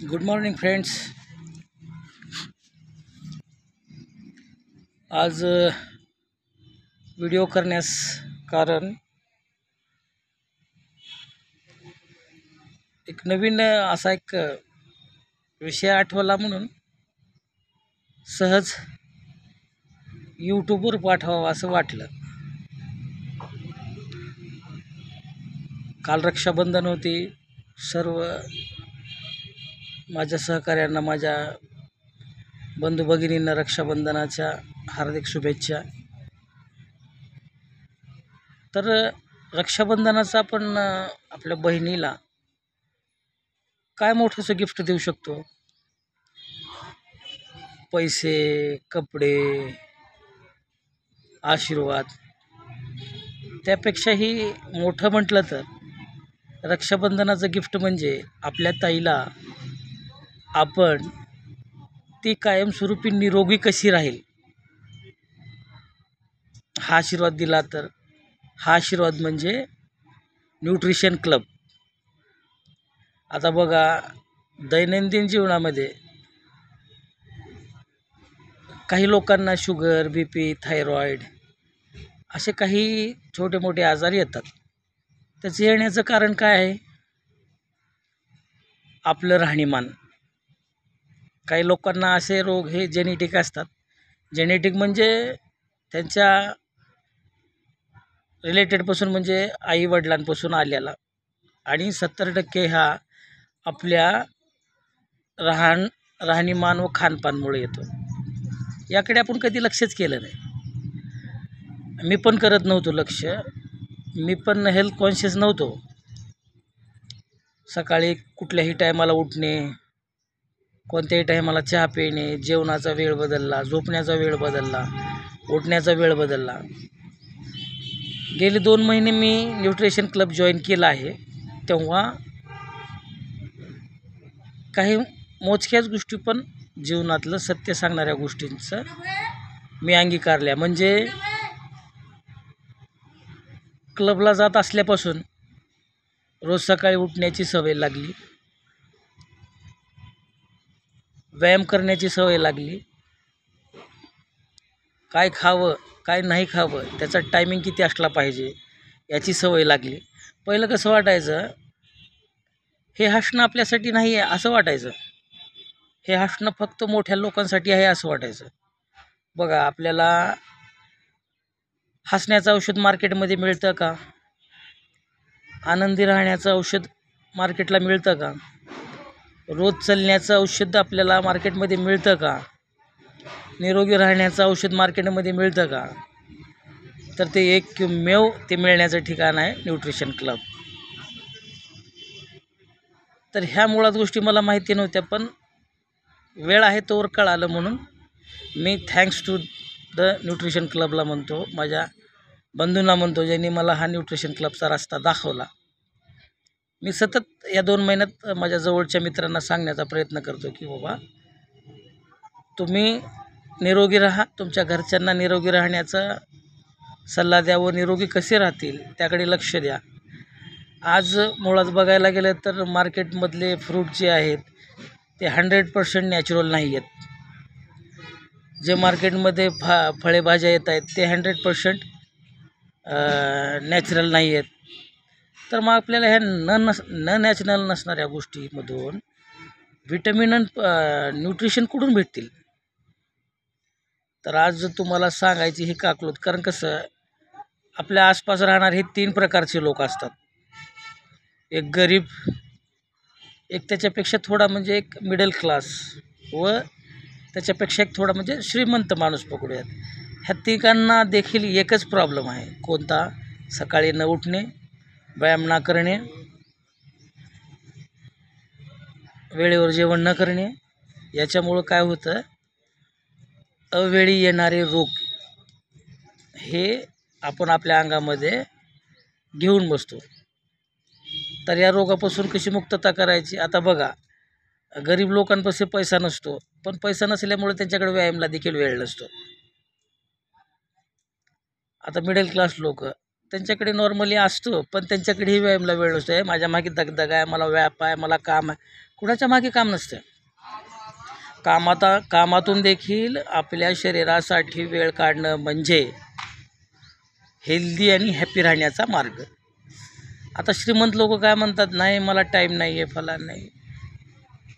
Good morning friends. आज video करण्यास कारण एक नवीन असा एक विषय आठवला म्हणून सहज यूट्यूबवर पाठवावं असं वाटलं. काल रक्षाबंधन होती. सर्व माझ्या सहकाऱ्यांना, माझ्या बंधू भगिनींना रक्षाबंधनाच्या हार्दिक शुभेच्छा. तर रक्षाबंधनाचा आपण आपल्या बहिणीला काय मोठंसं गिफ्ट देऊ शकतो? पैसे, कपडे, आशीर्वाद. त्यापेक्षाही मोठं म्हटलं तर रक्षाबंधनाचं गिफ्ट म्हणजे आपल्या ताईला आपण ती कायमस्वरूपी निरोगी कशी राहील हा आशीर्वाद दिला. तर हा आशीर्वाद म्हणजे न्यूट्रिशन क्लब. आता बघा, दैनंदिन जीवनामध्ये काही लोकांना शुगर, BP, थायरॉईड असे काही छोटे मोठे आजार येतात. त्याचं येण्याचं कारण काय आहे? आपलं राहणीमान. काही लोकांना असे रोग हे जेनेटिक असतात. जेनेटिक म्हणजे त्यांच्या रिलेटेडपासून, म्हणजे आई वडिलांपासून आलेला, आणि 70% हा आपल्या राहणीमान व खानपानमुळे येतो. याकडे आपण कधी लक्षच केलं नाही. मी पण करत नव्हतो लक्ष. मी पण हेल्थ कॉन्शियस नव्हतो. सकाळी कुठल्याही टायमाला उठणे, कोणत्याही टायमाला चहा पिणे, जेवणाचा वेळ बदलला, झोपण्याचा वेळ बदलला, उठण्याचा वेळ बदलला. गेले 2 महिने मी न्यूट्रिशन क्लब जॉईन केला आहे. तेव्हा काही मोजक्याच गोष्टी, पण जीवनातलं सत्य सांगणाऱ्या गोष्टींचं मी अंगीकारल्या. म्हणजे क्लबला जात असल्यापासून रोज सकाळी उठण्याची सवय लागली, व्यायाम करण्याची सवय लागली, काय खावं काय नाही खावं त्याचा टायमिंग किती असला पाहिजे याची सवय लागली. पहिलं कसं वाटायचं, हे हसणं आपल्यासाठी नाही आहे असं वाटायचं. हे हसणं फक्त मोठ्या लोकांसाठी आहे असं वाटायचं. बघा, आपल्याला हसण्याचं औषध मार्केटमध्ये मिळतं का? आनंदी राहण्याचं औषध मार्केटला मिळतं का? रोज चालण्याचं औषध आपल्याला मार्केटमध्ये मिळतं का? निरोगी राहण्याचं औषध मार्केटमध्ये मिळतं का? तर ते एकमेव ते मिळण्याचं ठिकाण आहे न्यूट्रिशन क्लब. तर ह्या मुळात गोष्टी मला माहिती नव्हत्या, पण वेळ आहे तोवर कळालं. म्हणून मी थँक्स टू द न्यूट्रिशन क्लबला म्हणतो, माझ्या बंधूंना म्हणतो, ज्यांनी मला हा न्यूट्रिशन क्लबचा रस्ता दाखवला. मी सतत या 2 महिन्यात माझ्या जवळच्या मित्रांना सांगण्याचा प्रयत्न करतो की बाबा, तुम्ही निरोगी राहा, तुमच्या घरच्यांना निरोगी राहण्याचा सल्ला द्या व निरोगी कसे राहतील त्याकडे लक्ष द्या. आज मुळात बघायला गेलं तर मार्केटमधले फ्रूट जे आहेत ते 100% नॅचरल नाही आहेत. जे मार्केटमध्ये फळे भाज्या येत आहेत ते 100% नॅचरल नाही आहेत. तर मग आपल्याला ह्या न नॅचरल नसणाऱ्या गोष्टीमधून व्हिटॅमिन आणि न्यूट्रिशन कुठून भेटतील? तर आज तुम्हाला सांगायची ही काकलूत. कारण कसं, आपल्या आसपास राहणारे हे 3 प्रकारचे लोक असतात. एक गरीब, एक त्याच्यापेक्षा थोडा म्हणजे एक मिडल क्लास, व त्याच्यापेक्षा एक थोडा म्हणजे श्रीमंत माणूस पकडूयात. ह्या तिघांना देखील एकच प्रॉब्लेम आहे. कोणता? सकाळी न उठणे, व्यायाम न करणे, वेळेवर जेवण न करणे. याच्यामुळं काय होतं, अवेळी येणारे रोग हे आपण आपल्या अंगामध्ये घेऊन बसतो. तर या रोगापासून कशी मुक्तता करायची? आता बघा, गरीब लोकांपाशी पैसा नसतो, पण पैसा नसल्यामुळे त्यांच्याकडे व्यायामाला देखील वेळ नसतो. आता मिडल क्लास लोक, त्यांच्याकडे नॉर्मली असतो, पण त्यांच्याकडेही व्यायामाला वेळ नसतो. माझ्या मागे दगदग आहे, मला व्याप आहे, मला काम आहे. कुणाच्या मागे काम नसतं. कामातून देखील आपल्या शरीरासाठी वेळ काढणं म्हणजे हेल्दी आणि हॅपी राहण्याचा मार्ग. आता श्रीमंत लोक काय म्हणतात, नाही मला टाईम नाही आहे, फलान नाही.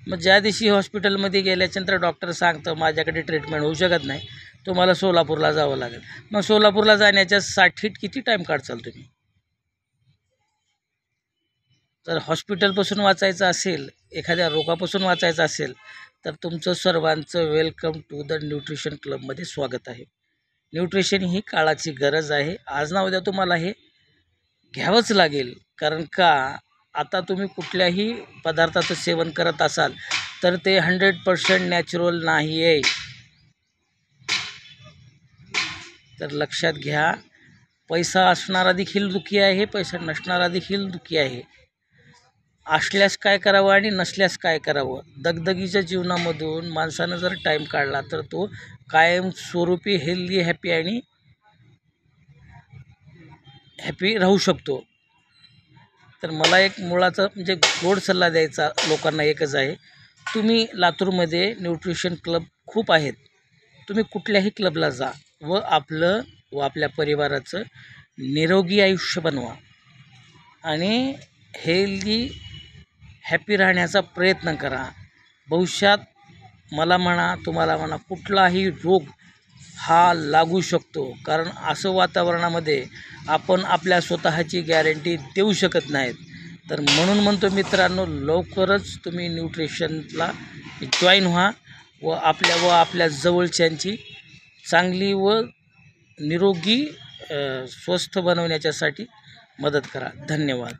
मग ज्या दिवशी हॉस्पिटलमध्ये गेल्याच्यानंतर डॉक्टर सांगतं माझ्याकडे ट्रीटमेंट होऊ शकत नाही, तुम्हाला सोलापूरला जावं लागेल. मग सोलापूरला जाण्याच्या साठीत किती टाईम काढचाल तुम्ही? जर हॉस्पिटलपासून वाचायचं असेल, एखाद्या रोगापासून वाचायचं असेल, तर तुमचं सर्वांचं वेलकम टू द न्यूट्रिशन क्लबमध्ये स्वागत आहे. न्यूट्रिशन ही काळाची गरज आहे. आज ना उद्या तुम्हाला हे घ्यावंच लागेल. कारण का आता तुम्ही कुठल्याही पदार्थाचं सेवन करत असाल तर ते 100% नॅचरल नाही आहे. तर लक्षात घ्या, पैसा असणारा देखील दुःखी आहे, पैसा नसणारा देखील दुःखी आहे. असल्यास काय करावं आणि नसल्यास काय करावं? दगदगीच्या जीवनामधून माणसानं जर टाईम काढला तर तो कायमस्वरूपी हेल्दी हॅपी राहू शकतो. तर मला एक मुळाचा म्हणजे गोड सल्ला द्यायचा लोकांना एकच आहे, तुम्ही लातूरमध्ये न्यूट्रिशन क्लब खूप आहेत. तुम्ही कुठल्याही क्लबला जा व आपलं व आपल्या परिवाराचं निरोगी आयुष्य बनवा आणि हेल्दी हॅपी राहण्याचा प्रयत्न करा. भविष्यात मला म्हणा, तुम्हाला म्हणा, कुठलाही रोग हा लागू शकतो. कारण असं वातावरणामध्ये आपण आपल्या स्वतःची गॅरंटी देऊ शकत नाहीत. तर म्हणून म्हणतो मित्रांनो, लवकरच तुम्ही न्यूट्रिशनला जॉईन व्हा व आपल्या जवळच्यांची चांगली व निरोगी स्वस्थ बनवण्याच्यासाठी मदत करा. धन्यवाद.